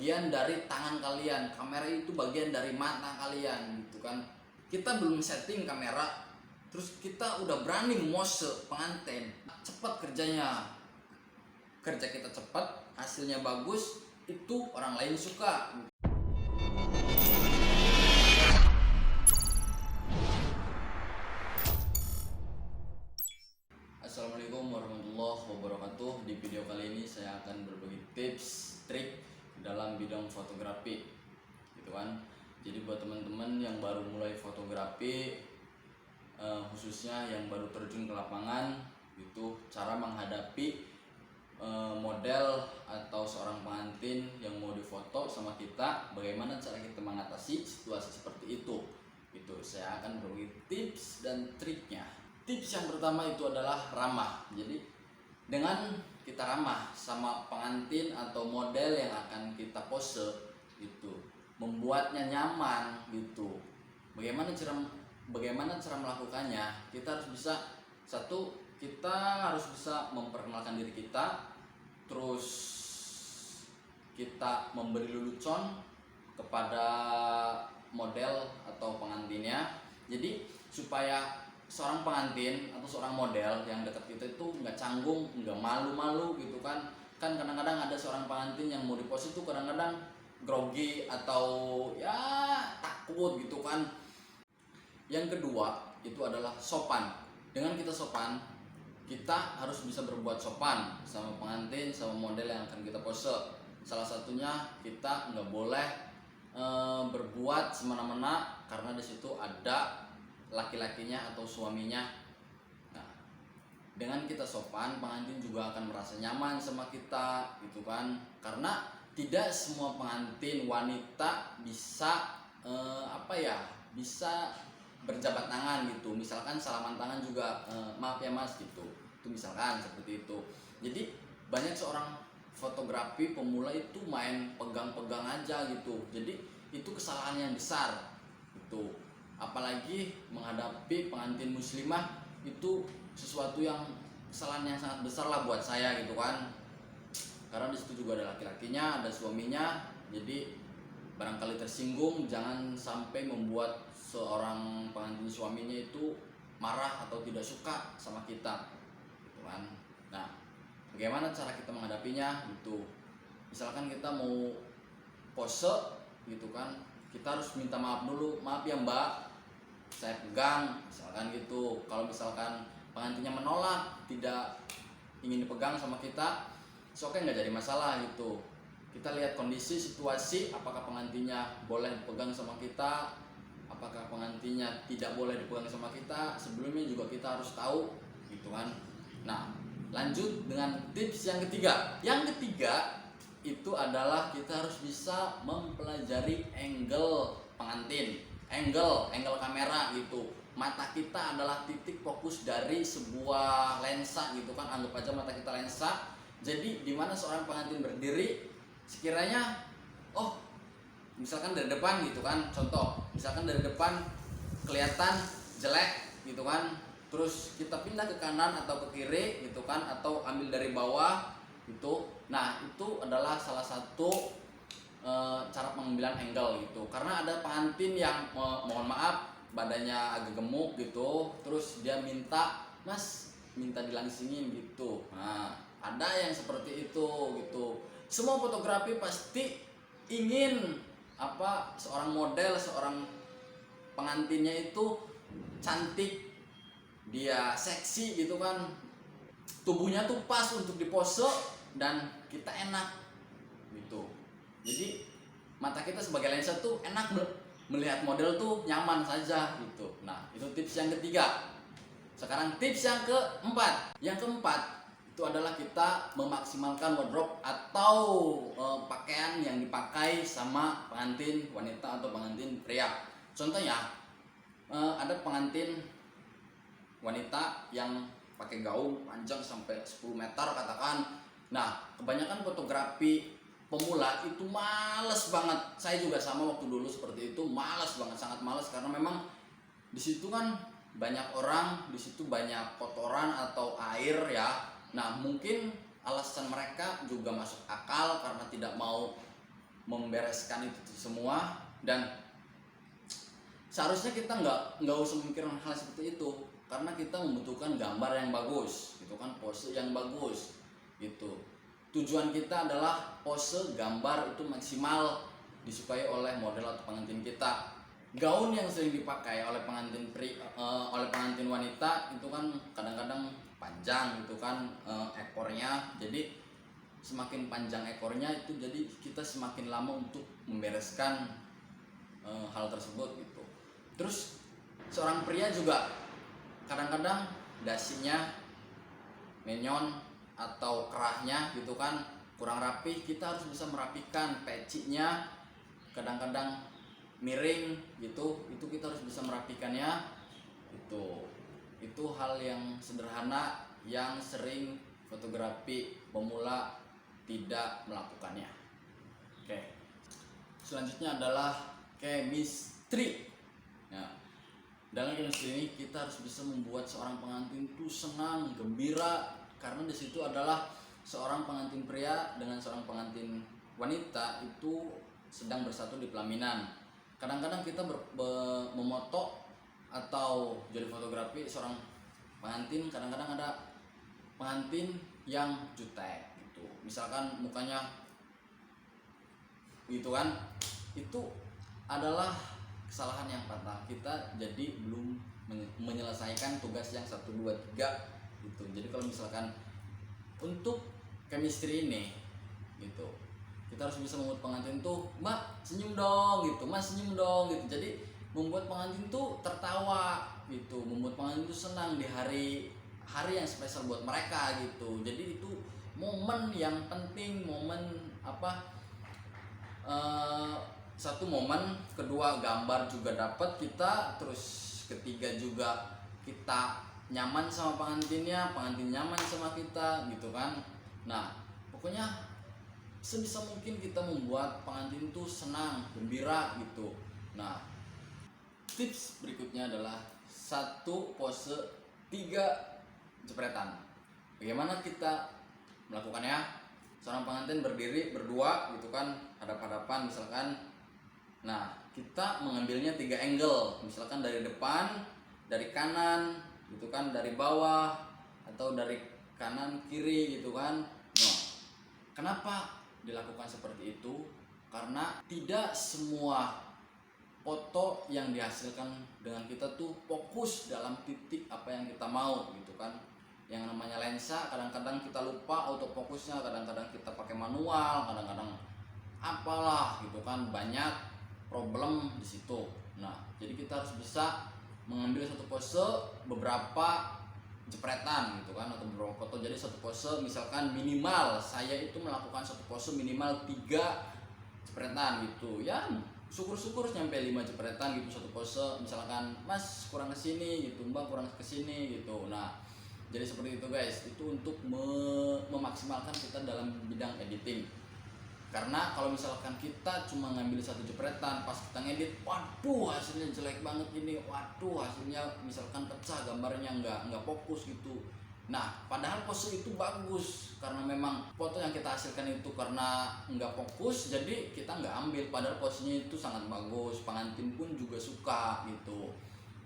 bagian dari tangan kalian, kamera itu bagian dari mata kalian gitu kan. Kita belum setting kamera, terus kita udah berani mose pengantin. Cepat kerjanya, kerja kita cepat, hasilnya bagus, itu orang lain suka. Assalamualaikum warahmatullahi wabarakatuh. Di video kali ini saya akan berbagi tips, trik dalam bidang fotografi gitu kan. Jadi buat teman-teman yang baru mulai fotografi, khususnya yang baru terjun ke lapangan, itu cara menghadapi model atau seorang pengantin yang mau difoto sama kita, bagaimana cara kita mengatasi situasi seperti itu. Itu saya akan berbagi tips dan triknya. Tips yang pertama itu adalah ramah. Jadi dengan kita ramah sama pengantin atau model yang akan kita pose, itu membuatnya nyaman gitu. Bagaimana cara melakukannya? Kita harus bisa, satu, kita harus bisa memperkenalkan diri kita, terus kita memberi lelucon kepada model atau pengantinnya. Jadi supaya seorang pengantin atau seorang model yang dekat kita itu nggak canggung, nggak malu-malu gitu kan. Kan kadang-kadang ada seorang pengantin yang mau dipose itu kadang-kadang grogi atau ya takut gitu kan. Yang kedua itu adalah sopan. Dengan kita sopan, kita harus bisa berbuat sopan sama pengantin, sama model yang akan kita pose. Salah satunya kita nggak boleh berbuat semena-mena karena di situ ada laki-lakinya atau suaminya. Nah, dengan kita sopan, pengantin juga akan merasa nyaman sama kita gitu kan. Karena tidak semua pengantin wanita bisa bisa berjabat tangan gitu. Misalkan salaman tangan juga maaf ya mas gitu. Itu misalkan seperti itu. Jadi banyak seorang fotografi pemula itu main pegang-pegang aja gitu. Jadi itu kesalahan yang besar gitu. Apalagi menghadapi pengantin muslimah, itu sesuatu yang kesalahan yang sangat besar lah buat saya gitu kan. Karena disitu juga ada laki-lakinya, ada suaminya. Jadi barangkali tersinggung, jangan sampai membuat seorang pengantin suaminya itu marah atau tidak suka sama kita gitu kan. Nah, bagaimana cara kita menghadapinya gitu. Misalkan kita mau pose gitu kan, kita harus minta maaf dulu. Maaf ya mbak, saya pegang misalkan gitu. Kalau misalkan pengantinnya menolak, tidak ingin dipegang sama kita, oke, nggak jadi masalah gitu. Kita lihat kondisi situasi, apakah pengantinnya boleh dipegang sama kita, apakah pengantinnya tidak boleh dipegang sama kita. Sebelumnya juga kita harus tahu gitu kan. Nah, lanjut dengan tips yang ketiga. Yang ketiga itu adalah kita harus bisa mempelajari angle pengantin, angle kamera gitu. Mata kita adalah titik fokus dari sebuah lensa gitu kan. Anggap aja mata kita lensa. Jadi di mana seorang pengantin berdiri, sekiranya misalkan dari depan gitu kan. Contoh, misalkan dari depan kelihatan jelek gitu kan. Terus kita pindah ke kanan atau ke kiri gitu kan, atau ambil dari bawah gitu. Nah, itu adalah salah satu cara pengambilan angle gitu. Karena ada pengantin yang mohon maaf badannya agak gemuk gitu, terus dia minta, mas minta dilangsingin gitu. Nah, ada yang seperti itu gitu. Semua fotografi pasti ingin seorang model, seorang pengantinnya itu cantik, dia seksi gitu kan, tubuhnya tuh pas untuk dipose dan kita enak gitu. Jadi mata kita sebagai lensa tuh enak melihat model tuh nyaman saja gitu. Nah, itu tips yang ketiga. Sekarang tips yang keempat. Yang keempat itu adalah kita memaksimalkan wardrobe atau pakaian yang dipakai sama pengantin wanita atau pengantin pria. Contohnya ada pengantin wanita yang pakai gaun panjang sampai 10 meter katakan. Nah, kebanyakan fotografi pemula itu males banget. Saya juga sama waktu dulu seperti itu, males banget, sangat males karena memang di situ kan banyak orang, di situ banyak kotoran atau air ya. Nah, mungkin alasan mereka juga masuk akal karena tidak mau membereskan itu semua. Dan seharusnya kita nggak usah memikirkan hal seperti itu, karena kita membutuhkan gambar yang bagus gitu kan, pose yang bagus gitu. Tujuan kita adalah pose gambar itu maksimal disukai oleh model atau pengantin kita. Gaun yang sering dipakai oleh pengantin oleh pengantin wanita itu kan kadang-kadang panjang gitu kan ekornya. Jadi semakin panjang ekornya itu jadi kita semakin lama untuk membereskan hal tersebut gitu. Terus seorang pria juga kadang-kadang dasinya menyon atau kerahnya gitu kan kurang rapi, kita harus bisa merapikan. Pecinya kadang-kadang miring gitu, itu kita harus bisa merapikannya. Itu hal yang sederhana yang sering fotografi pemula tidak melakukannya. Oke. Selanjutnya adalah chemistry. Nah, dalam chemistry ini kita harus bisa membuat seorang pengantin itu senang, gembira, karena di situ adalah seorang pengantin pria dengan seorang pengantin wanita itu sedang bersatu di pelaminan. Kadang-kadang kita memoto atau jadi fotografi seorang pengantin, kadang-kadang ada pengantin yang jutek gitu. Misalkan mukanya gitu kan, itu adalah kesalahan yang fatal. Kita jadi belum menyelesaikan tugas yang 1, 2, 3 gitu. Jadi kalau misalkan untuk chemistry ini gitu, kita harus bisa membuat pengantin tuh, "Mbak, senyum dong," gitu, "Mas, senyum dong," gitu. Jadi membuat pengantin tuh tertawa gitu, membuat pengantin tuh senang di hari yang spesial buat mereka gitu. Jadi itu momen yang penting, momen satu momen, kedua gambar juga dapat kita, terus ketiga juga kita nyaman sama pengantinnya, pengantin nyaman sama kita gitu kan. Nah, pokoknya sebisa mungkin kita membuat pengantin tuh senang, gembira gitu. Nah, tips berikutnya adalah 1 pose 3 jepretan. Bagaimana kita melakukannya? Seorang pengantin berdiri berdua gitu kan, hadap-hadapan misalkan. Nah, kita mengambilnya 3 angle, misalkan dari depan, dari kanan gitu kan, dari bawah, atau dari kanan kiri gitu kan. Nah, kenapa dilakukan seperti itu? Karena tidak semua foto yang dihasilkan dengan kita tuh fokus dalam titik apa yang kita mau gitu kan. Yang namanya lensa kadang-kadang kita lupa autofokusnya, kadang-kadang kita pakai manual, kadang-kadang apalah gitu kan, banyak problem di situ. Nah, jadi kita harus bisa mengambil satu pose beberapa jepretan gitu kan, atau beberapa foto. Jadi satu pose misalkan minimal saya itu melakukan satu pose minimal 3 jepretan gitu ya, syukur-syukur nyampe 5 jepretan gitu satu pose. Misalkan, "Mas, kurang kesini," gitu, "Mbak, kurang kesini," gitu. Nah, jadi seperti itu guys, itu untuk memaksimalkan kita dalam bidang editing. Karena kalau misalkan kita cuma ngambil 1 jepretan, pas kita ngedit, waduh hasilnya jelek banget ini, waduh hasilnya misalkan pecah, gambarnya nggak fokus gitu. Nah, padahal pose itu bagus, karena memang foto yang kita hasilkan itu karena nggak fokus, jadi kita nggak ambil. Padahal posenya itu sangat bagus, pengantin pun juga suka gitu.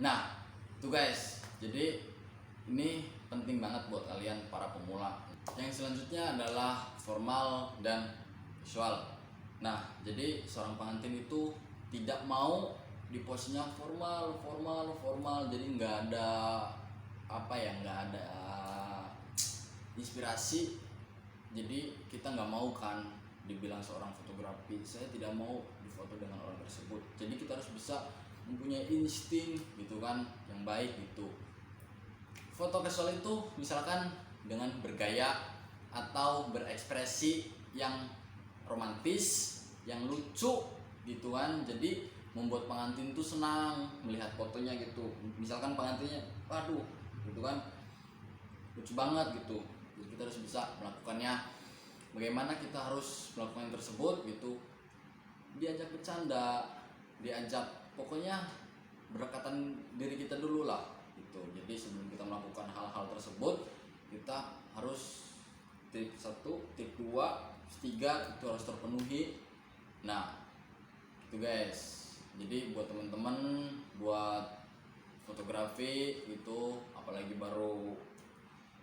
Nah, itu guys, jadi ini penting banget buat kalian para pemula. Yang selanjutnya adalah formal dan visual. Nah, jadi seorang pengantin itu tidak mau di posenya formal, jadi nggak ada nggak ada inspirasi. Jadi kita nggak mau kan dibilang seorang fotografi, saya tidak mau difoto dengan orang tersebut. Jadi kita harus bisa mempunyai insting gitu kan yang baik gitu. Foto casual itu misalkan dengan bergaya atau berekspresi yang romantis, yang lucu gitu kan. Jadi membuat pengantin tuh senang melihat fotonya gitu. Misalkan pengantinnya, waduh gitu kan, lucu banget gitu. Jadi kita harus bisa melakukannya. Bagaimana kita harus melakukan yang tersebut gitu? Diajak bercanda, diajak pokoknya berdekatan diri kita dulu lah gitu. Jadi sebelum kita melakukan hal-hal tersebut, kita harus tip 1, tip 2, 3 itu harus terpenuhi. Nah itu guys, jadi buat teman-teman buat fotografi itu apalagi baru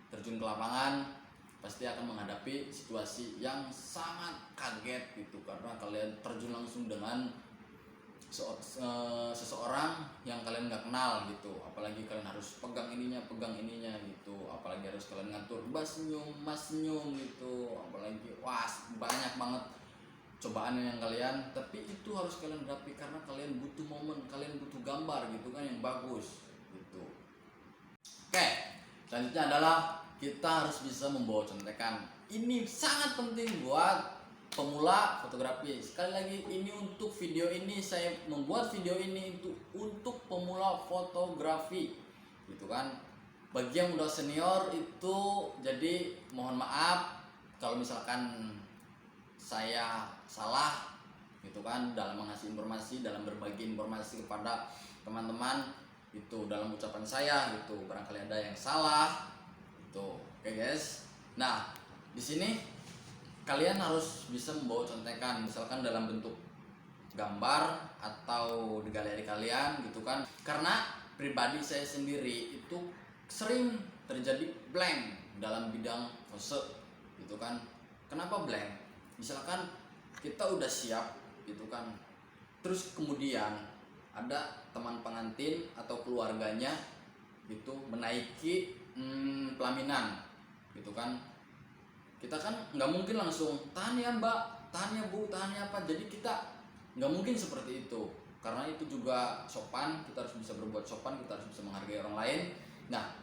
terjun ke lapangan pasti akan menghadapi situasi yang sangat kaget gitu, karena kalian terjun langsung dengan seseorang yang kalian nggak kenal gitu, apalagi kalian harus pegang ininya gitu, apalagi harus kalian ngatur mas senyum gitu, apalagi wah banyak banget cobaan yang kalian, tapi itu harus kalian hadapi karena kalian butuh momen, kalian butuh gambar gitu kan yang bagus gitu. Oke, selanjutnya adalah kita harus bisa membawa contekan. Ini sangat penting buat pemula fotografi. Sekali lagi, ini untuk video ini saya membuat video ini itu untuk pemula fotografi, gitu kan. Bagi yang udah senior itu, jadi mohon maaf kalau misalkan saya salah, gitu kan, dalam mengasih informasi, dalam berbagi informasi kepada teman-teman itu dalam ucapan saya gitu, barangkali ada yang salah itu. Oke guys, nah di sini kalian harus bisa membawa contekan, misalkan dalam bentuk gambar atau di galeri kalian gitu kan, karena pribadi saya sendiri itu sering terjadi blank dalam bidang pose gitu kan. Kenapa blank? Misalkan kita udah siap gitu kan, terus kemudian ada teman pengantin atau keluarganya itu menaiki pelaminan gitu kan, kita kan nggak mungkin langsung tahan ya mbak, tahan ya bu, tahan ya apa, jadi kita nggak mungkin seperti itu, karena itu juga sopan, kita harus bisa berbuat sopan, kita harus bisa menghargai orang lain. Nah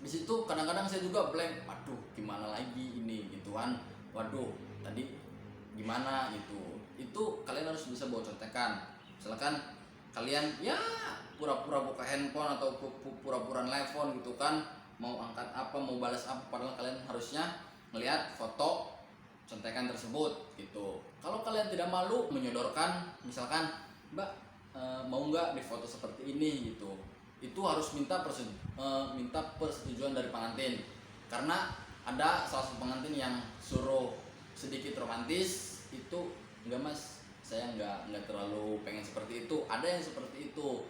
di situ kadang-kadang saya juga blank, waduh gimana lagi ini gitu kan, waduh tadi gimana gitu. Itu kalian harus bisa bawa contekan, misalkan kalian ya pura-pura buka handphone atau pura-pura nelfon gitu kan, mau angkat apa, mau balas apa, padahal kalian harusnya melihat foto contekan tersebut gitu. Kalau kalian tidak malu menyodorkan, misalkan mbak mau nggak di foto seperti ini gitu, itu harus minta persetujuan dari pengantin, karena ada salah satu pengantin yang suruh sedikit romantis, itu enggak mas, saya nggak terlalu pengen seperti itu. Ada yang seperti itu.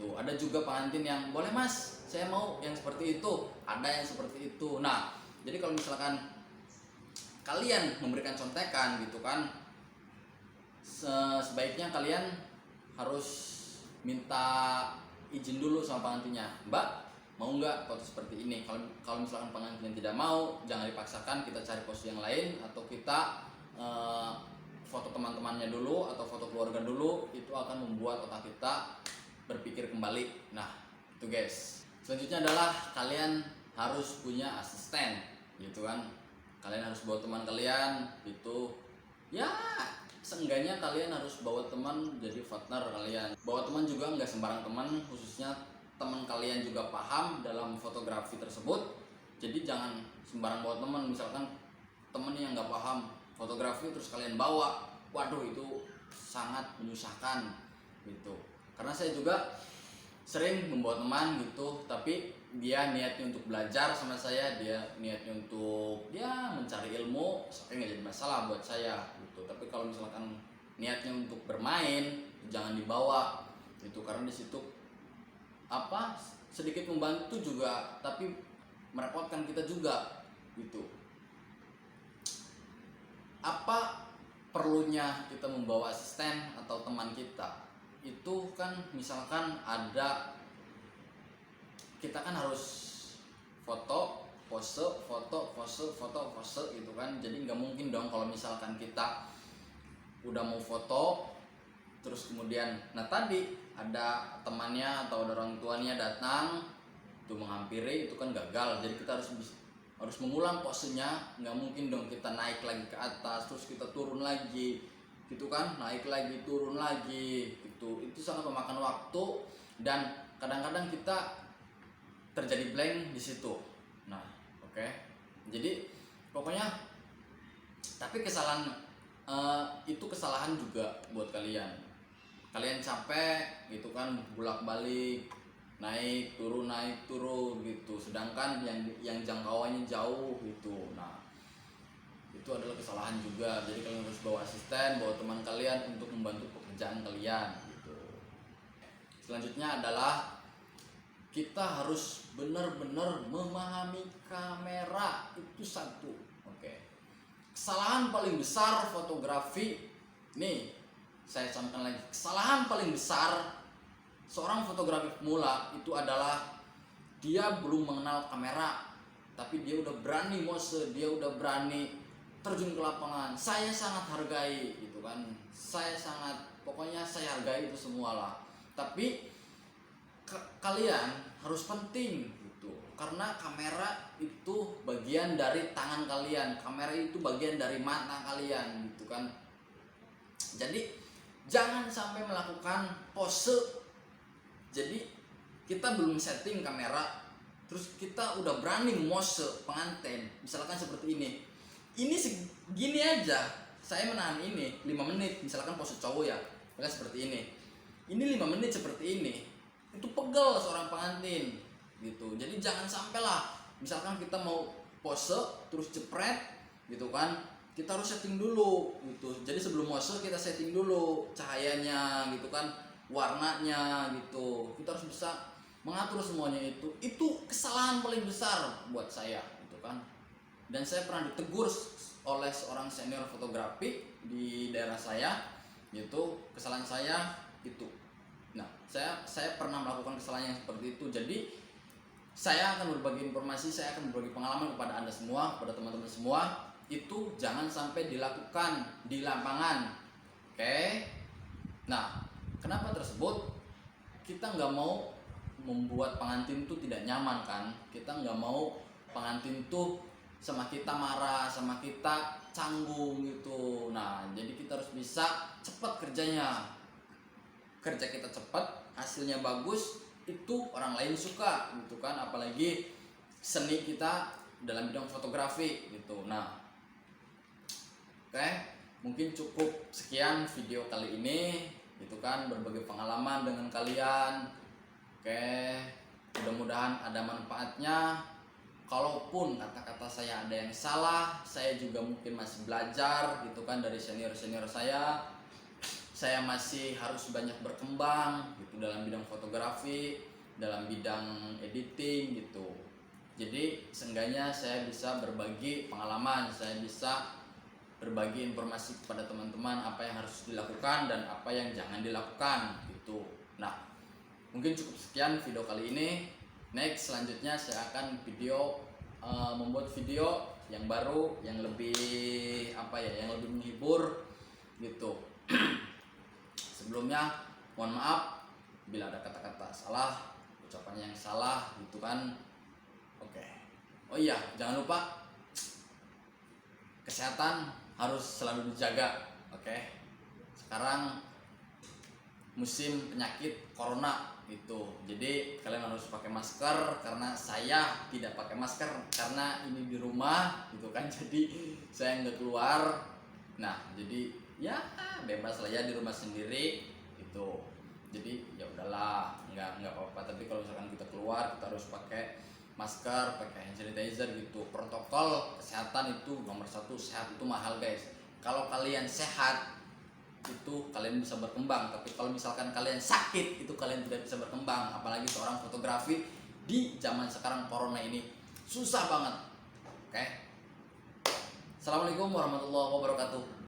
Ada juga pengantin yang boleh mas, saya mau yang seperti itu. Ada yang seperti itu. Nah jadi kalau misalkan kalian memberikan contekan gitu kan, sebaiknya kalian harus minta izin dulu sama pengantinnya, mbak mau nggak foto seperti ini. Kalau misalkan pengantin tidak mau, jangan dipaksakan, kita cari posisi yang lain, atau kita foto teman-temannya dulu atau foto keluarga dulu, itu akan membuat otak kita berpikir kembali. Nah itu guys. Selanjutnya adalah kalian harus punya asisten gitu kan, kalian harus bawa teman kalian gitu ya, seenggaknya kalian harus bawa teman jadi partner kalian. Bawa teman juga nggak sembarang teman, khususnya teman kalian juga paham dalam fotografi tersebut, jadi jangan sembarang bawa teman. Misalkan teman yang nggak paham fotografi terus kalian bawa, waduh itu sangat menyusahkan gitu. Karena saya juga sering membawa teman gitu, tapi dia niatnya untuk belajar sama saya, dia niatnya untuk ya mencari ilmu, saya nggak jadi masalah buat saya gitu. Tapi kalau misalkan niatnya untuk bermain, jangan dibawa gitu, karena di situ apa sedikit membantu juga tapi merepotkan kita juga gitu. Apa perlunya kita membawa asisten atau teman kita? Itu kan misalkan ada, kita kan harus foto pose, foto pose, foto pose gitu kan. Jadi nggak mungkin dong kalau misalkan kita udah mau foto terus kemudian nah tadi ada temannya atau ada orang tuanya datang itu menghampiri, itu kan gagal. Jadi kita harus mengulang posenya. Nggak mungkin dong kita naik lagi ke atas terus kita turun lagi gitu kan, naik lagi turun lagi gitu. Itu sangat memakan waktu dan kadang-kadang kita terjadi blank di situ. Nah oke. Jadi pokoknya tapi kesalahan itu kesalahan juga buat kalian. Kalian capek gitu kan, bolak-balik naik turun gitu, sedangkan yang jangkauannya jauh gitu. Nah itu adalah kesalahan juga. Jadi kalian harus bawa asisten, bawa teman kalian untuk membantu pekerjaan kalian gitu. Selanjutnya adalah kita harus benar-benar memahami kamera, itu satu. Oke. Kesalahan paling besar fotografi, nih saya sampaikan lagi, kesalahan paling besar seorang fotografi pemula itu adalah dia belum mengenal kamera, tapi dia udah berani pose, dia udah berani terjun ke lapangan. Saya sangat hargai gitu kan, pokoknya saya hargai itu semua lah. Tapi kalian harus penting gitu, karena kamera itu bagian dari tangan kalian, kamera itu bagian dari mata kalian gitu kan. Jadi jangan sampai melakukan pose. Jadi kita belum setting kamera, terus kita udah berani pose pengantin, misalkan seperti ini segini aja saya menahan ini 5 menit, misalkan pose cowok ya, kan seperti ini 5 menit seperti ini, itu pegel seorang pengantin gitu. Jadi jangan sampai lah, misalkan kita mau pose terus jepret gitu kan, kita harus setting dulu gitu. Jadi sebelum pose kita setting dulu cahayanya gitu kan, warnanya gitu, kita harus bisa mengatur semuanya. Itu kesalahan paling besar buat saya gitu kan. Dan saya pernah ditegur oleh seorang senior fotografi di daerah saya gitu, kesalahan saya itu. Nah, saya pernah melakukan kesalahan yang seperti itu. Jadi saya akan berbagi informasi, saya akan berbagi pengalaman kepada Anda semua, kepada teman-teman semua. Itu jangan sampai dilakukan di lapangan. Oke. Nah, kenapa tersebut? Kita nggak mau membuat pengantin tuh tidak nyaman kan. Kita nggak mau pengantin tuh sama kita marah, sama kita canggung gitu. Nah, jadi kita harus bisa cepat kerjanya. Kerja kita cepat, hasilnya bagus, itu orang lain suka gitu kan. Apalagi seni kita dalam bidang fotografi gitu. Nah, oke, mungkin cukup sekian video kali ini gitu kan, berbagi pengalaman dengan kalian. Oke, mudah-mudahan ada manfaatnya. Kalaupun kata-kata saya ada yang salah, saya juga mungkin masih belajar gitu kan dari senior-senior saya. Saya masih harus banyak berkembang gitu dalam bidang fotografi, dalam bidang editing gitu. Jadi seenggaknya saya bisa berbagi pengalaman, saya bisa berbagi informasi kepada teman-teman apa yang harus dilakukan dan apa yang jangan dilakukan gitu. Nah, mungkin cukup sekian video kali ini. Next, selanjutnya saya akan membuat video yang baru, yang lebih yang lebih menghibur gitu. Sebelumnya mohon maaf bila ada kata-kata salah, ucapan yang salah gitu kan. Oke. Oh iya, jangan lupa kesehatan harus selalu dijaga. Oke. Sekarang musim penyakit corona gitu. Jadi kalian harus pakai masker, karena saya tidak pakai masker karena ini di rumah gitu kan. Jadi saya nggak keluar. Nah, jadi ya bebas lah ya di rumah sendiri gitu. Jadi ya udahlah, nggak apa-apa. Tapi kalau misalkan kita keluar, kita harus pakai masker, pakai hand sanitizer gitu. Protokol kesehatan itu nomor 1. Sehat itu mahal guys. Kalau kalian sehat itu kalian bisa berkembang, tapi kalau misalkan kalian sakit itu kalian tidak bisa berkembang. Apalagi seorang fotografi di zaman sekarang corona ini susah banget. Oke. Assalamualaikum warahmatullahi wabarakatuh.